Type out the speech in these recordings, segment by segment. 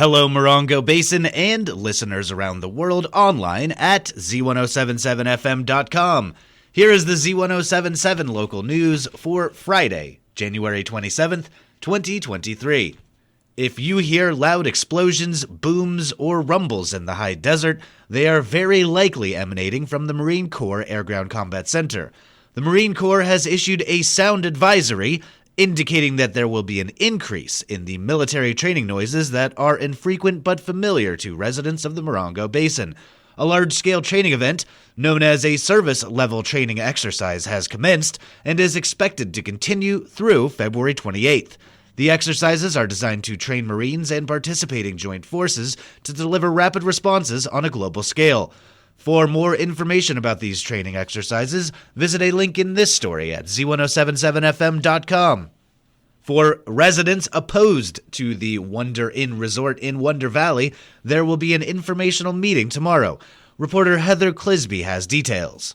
Hello, Morongo Basin and listeners around the world online at Z107.7fm.com. Here is the Z107.7 local news for Friday, January 27th, 2023. If you hear loud explosions, booms, or rumbles in the high desert, they are very likely emanating from the Marine Corps Air Ground Combat Center. The Marine Corps has issued a sound advisory indicating that there will be an increase in the military training noises that are infrequent but familiar to residents of the Morongo Basin. A large-scale training event, known as a service-level training exercise, has commenced and is expected to continue through February 28th. The exercises are designed to train Marines and participating joint forces to deliver rapid responses on a global scale. For more information about these training exercises, visit a link in this story at Z107.7fm.com. For residents opposed to the Wonder Inn Resort in Wonder Valley, there will be an informational meeting tomorrow. Reporter Heather Clisby has details.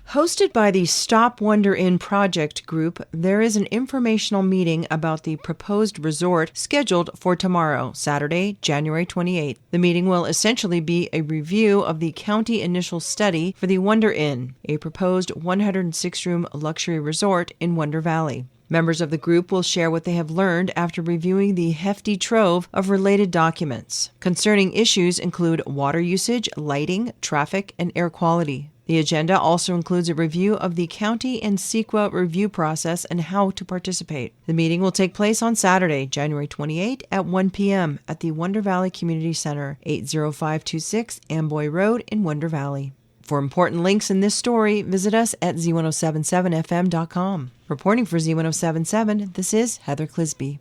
Hosted by the Stop Wonder Inn Project group, there is an informational meeting about the proposed resort scheduled for tomorrow, Saturday, January 28th. The meeting will essentially be a review of the county initial study for the Wonder Inn, a proposed 106-room luxury resort in Wonder Valley. Members of the group will share what they have learned after reviewing the hefty trove of related documents. Concerning issues include water usage, lighting, traffic, and air quality. The agenda also includes a review of the county and CEQA review process and how to participate. The meeting will take place on Saturday, January 28 at 1 p.m. at the Wonder Valley Community Center, 80526 Amboy Road in Wonder Valley. For important links in this story, visit us at Z107.7fm.com. Reporting for Z107.7, this is Heather Clisby.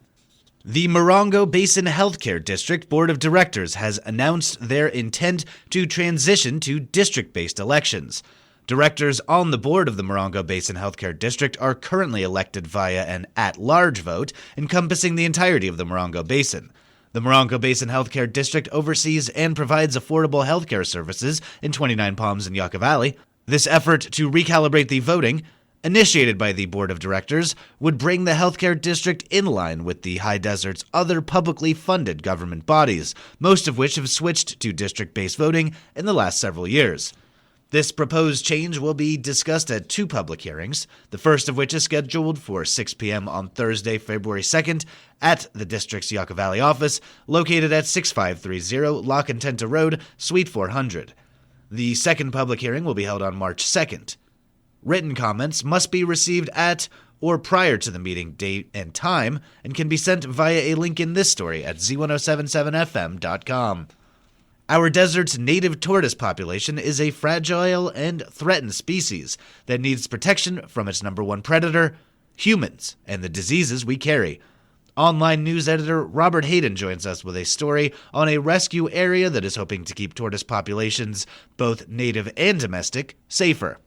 The Morongo Basin Healthcare District Board of Directors has announced their intent to transition to district-based elections. Directors on the board of the Morongo Basin Healthcare District are currently elected via an at-large vote encompassing the entirety of the Morongo Basin. The Morongo Basin Healthcare District oversees and provides affordable healthcare services in 29 Palms and Yucca Valley. This effort to recalibrate the voting, initiated by the Board of Directors, would bring the healthcare district in line with the High Desert's other publicly funded government bodies, most of which have switched to district-based voting in the last several years. This proposed change will be discussed at two public hearings, the first of which is scheduled for 6 p.m. on Thursday, February 2nd, at the district's Yucca Valley office, located at 6530 La Contenta Road, Suite 400. The second public hearing will be held on March 2nd. Written comments must be received at or prior to the meeting date and time and can be sent via a link in this story at Z107.7fm.com. Our desert's native tortoise population is a fragile and threatened species that needs protection from its number one predator, humans, and the diseases we carry. Online news editor Robert Hayden joins us with a story on a rescue area that is hoping to keep tortoise populations, both native and domestic, safer.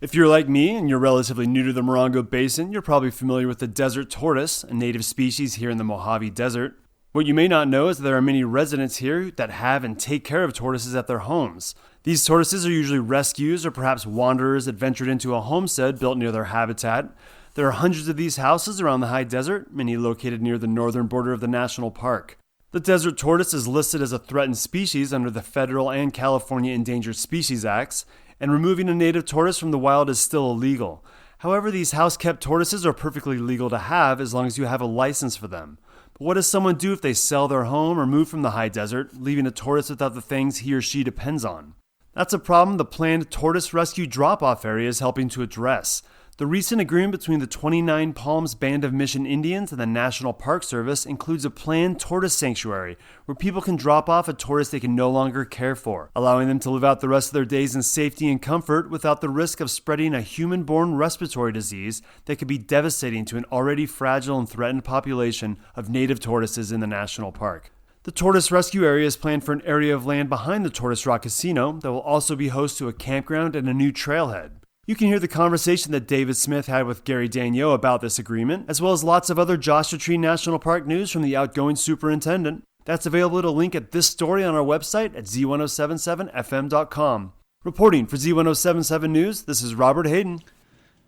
If you're like me and you're relatively new to the Morongo Basin, you're probably familiar with the desert tortoise, a native species here in the Mojave Desert. What you may not know is that there are many residents here that have and take care of tortoises at their homes. These tortoises are usually rescues or perhaps wanderers that ventured into a homestead built near their habitat. There are hundreds of these houses around the high desert, many located near the northern border of the national park. The desert tortoise is listed as a threatened species under the federal and California Endangered Species Acts, and removing a native tortoise from the wild is still illegal. However, these house-kept tortoises are perfectly legal to have as long as you have a license for them. But what does someone do if they sell their home or move from the high desert, leaving a tortoise without the things he or she depends on? That's a problem the planned tortoise rescue drop-off area is helping to address. The recent agreement between the 29 Palms Band of Mission Indians and the National Park Service includes a planned tortoise sanctuary where people can drop off a tortoise they can no longer care for, allowing them to live out the rest of their days in safety and comfort without the risk of spreading a human-borne respiratory disease that could be devastating to an already fragile and threatened population of native tortoises in the national park. The tortoise rescue area is planned for an area of land behind the Tortoise Rock Casino that will also be host to a campground and a new trailhead. You can hear the conversation that David Smith had with Gary Daigneault about this agreement, as well as lots of other Joshua Tree National Park news from the outgoing superintendent. That's available at a link at this story on our website at Z107.7fm.com. Reporting for Z107.7 News, this is Robert Hayden.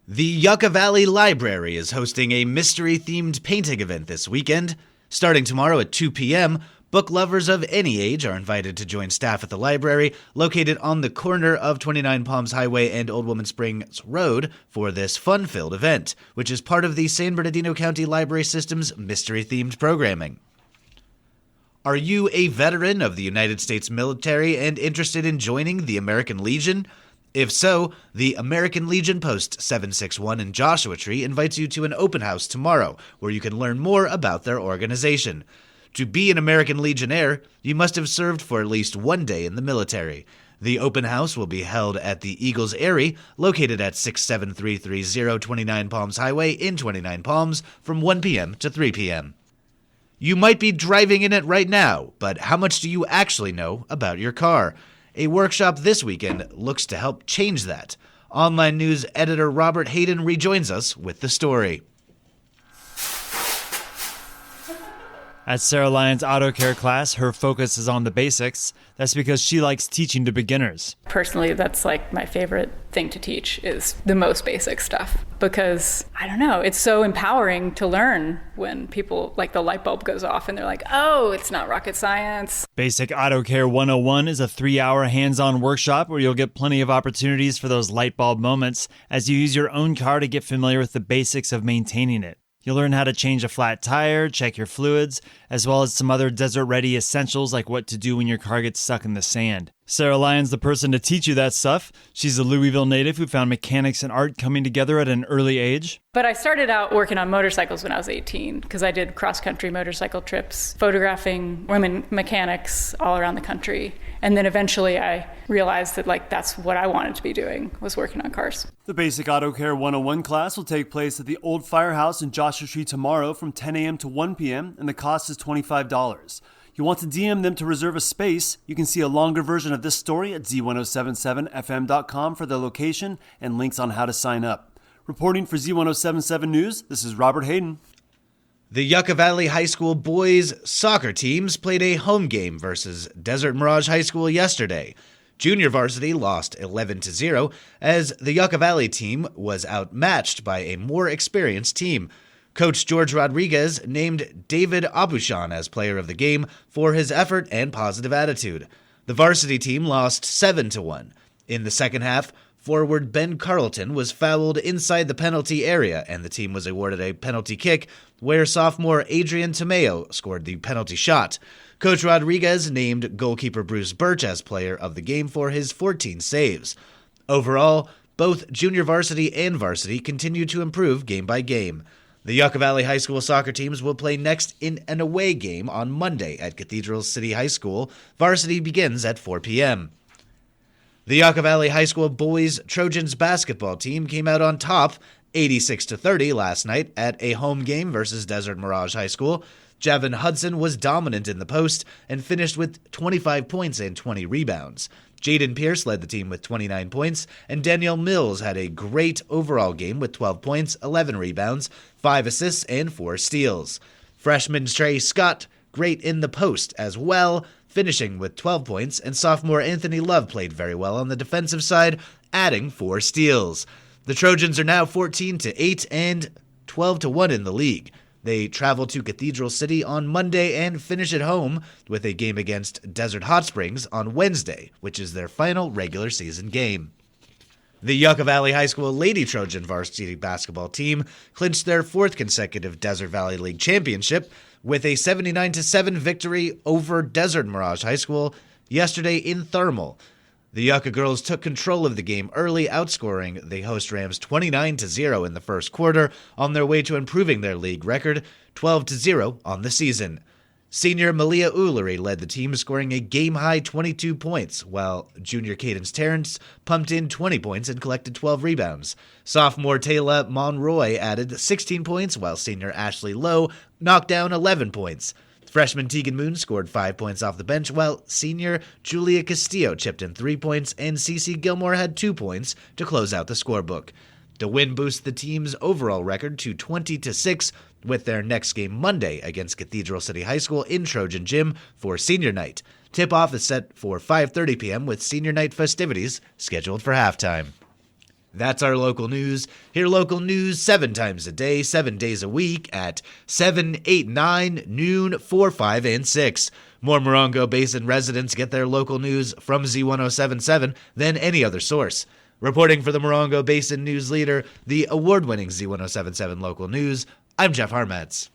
The Yucca Valley Library is hosting a mystery-themed painting event this weekend. Starting tomorrow at 2 p.m., Book lovers of any age are invited to join staff at the library, located on the corner of 29 Palms Highway and Old Woman Springs Road, for this fun-filled event, which is part of the San Bernardino County Library System's mystery-themed programming. Are you a veteran of the United States military and interested in joining the American Legion? If so, the American Legion Post 761 in Joshua Tree invites you to an open house tomorrow, where you can learn more about their organization. To be an American Legionnaire, you must have served for at least one day in the military. The open house will be held at the Eagles Eyrie, located at 67330 29 Palms Highway in 29 Palms, from 1 p.m. to 3 p.m. You might be driving in it right now, but how much do you actually know about your car? A workshop this weekend looks to help change that. Online news editor Robert Hayden rejoins us with the story. At Sarah Lyon's auto care class, her focus is on the basics. That's because she likes teaching to beginners. Personally, that's like my favorite thing to teach is the most basic stuff because, I don't know, it's so empowering to learn when people, like the light bulb goes off and they're like, oh, it's not rocket science. Basic Auto Care 101 is a 3-hour hands-on workshop where you'll get plenty of opportunities for those light bulb moments as you use your own car to get familiar with the basics of maintaining it. You'll learn how to change a flat tire, check your fluids, as well as some other desert-ready essentials like what to do when your car gets stuck in the sand. Sarah Lyon's the person to teach you that stuff. She's a Louisville native who found mechanics and art coming together at an early age. But I started out working on motorcycles when I was 18 because I did cross-country motorcycle trips, photographing women mechanics all around the country. And then eventually I realized that that's what I wanted to be doing, was working on cars. The Basic Auto Care 101 class will take place at the Old Firehouse in Joshua Tree tomorrow from 10 a.m. to 1 p.m. and the cost is $25. You want to DM them to reserve a space. You can see a longer version of this story at Z107.7fm.com for the location and links on how to sign up. Reporting for Z107.7 News, this is Robert Hayden. The Yucca Valley High School boys soccer teams played a home game versus Desert Mirage High School yesterday. Junior varsity lost 11-0 as the Yucca Valley team was outmatched by a more experienced team. Coach George Rodriguez named David Abuchan as player of the game for his effort and positive attitude. The varsity team lost 7-1. In the second half, forward Ben Carlton was fouled inside the penalty area, and the team was awarded a penalty kick where sophomore Adrian Tomeo scored the penalty shot. Coach Rodriguez named goalkeeper Bruce Birch as player of the game for his 14 saves. Overall, both junior varsity and varsity continue to improve game by game. The Yucca Valley High School soccer teams will play next in an away game on Monday at Cathedral City High School. Varsity begins at 4 p.m. The Yucca Valley High School boys Trojans basketball team came out on top 86-30 last night at a home game versus Desert Mirage High School. Javon Hudson was dominant in the post and finished with 25 points and 20 rebounds. Jaden Pierce led the team with 29 points, and Danielle Mills had a great overall game with 12 points, 11 rebounds, 5 assists, and 4 steals. Freshman Trey Scott, great in the post as well, finishing with 12 points, and sophomore Anthony Love played very well on the defensive side, adding 4 steals. The Trojans are now 14-8 and 12-1 in the league. They travel to Cathedral City on Monday and finish at home with a game against Desert Hot Springs on Wednesday, which is their final regular season game. The Yucca Valley High School Lady Trojan varsity basketball team clinched their 4th consecutive Desert Valley League championship with a 79-7 victory over Desert Mirage High School yesterday in Thermal. The Yucca girls took control of the game early, outscoring the host Rams 29-0 in the first quarter on their way to improving their league record 12-0 on the season. Senior Malia Ullery led the team, scoring a game-high 22 points, while junior Cadence Terrence pumped in 20 points and collected 12 rebounds. Sophomore Taylor Monroy added 16 points, while senior Ashley Lowe knocked down 11 points. Freshman Tegan Moon scored 5 points off the bench, while senior Julia Castillo chipped in 3 points, and Cece Gilmore had 2 points to close out the scorebook. The win boosts the team's overall record to 20-6, with their next game Monday against Cathedral City High School in Trojan Gym for senior night. Tip-off is set for 5:30 p.m. with senior night festivities scheduled for halftime. That's our local news. Hear local news 7 times a day, 7 days a week at 7, 8, 9, noon, 4, 5, and 6. More Morongo Basin residents get their local news from Z107.7 than any other source. Reporting for the Morongo Basin News Leader, the award-winning Z107.7 local news, I'm Jeff Harmetz.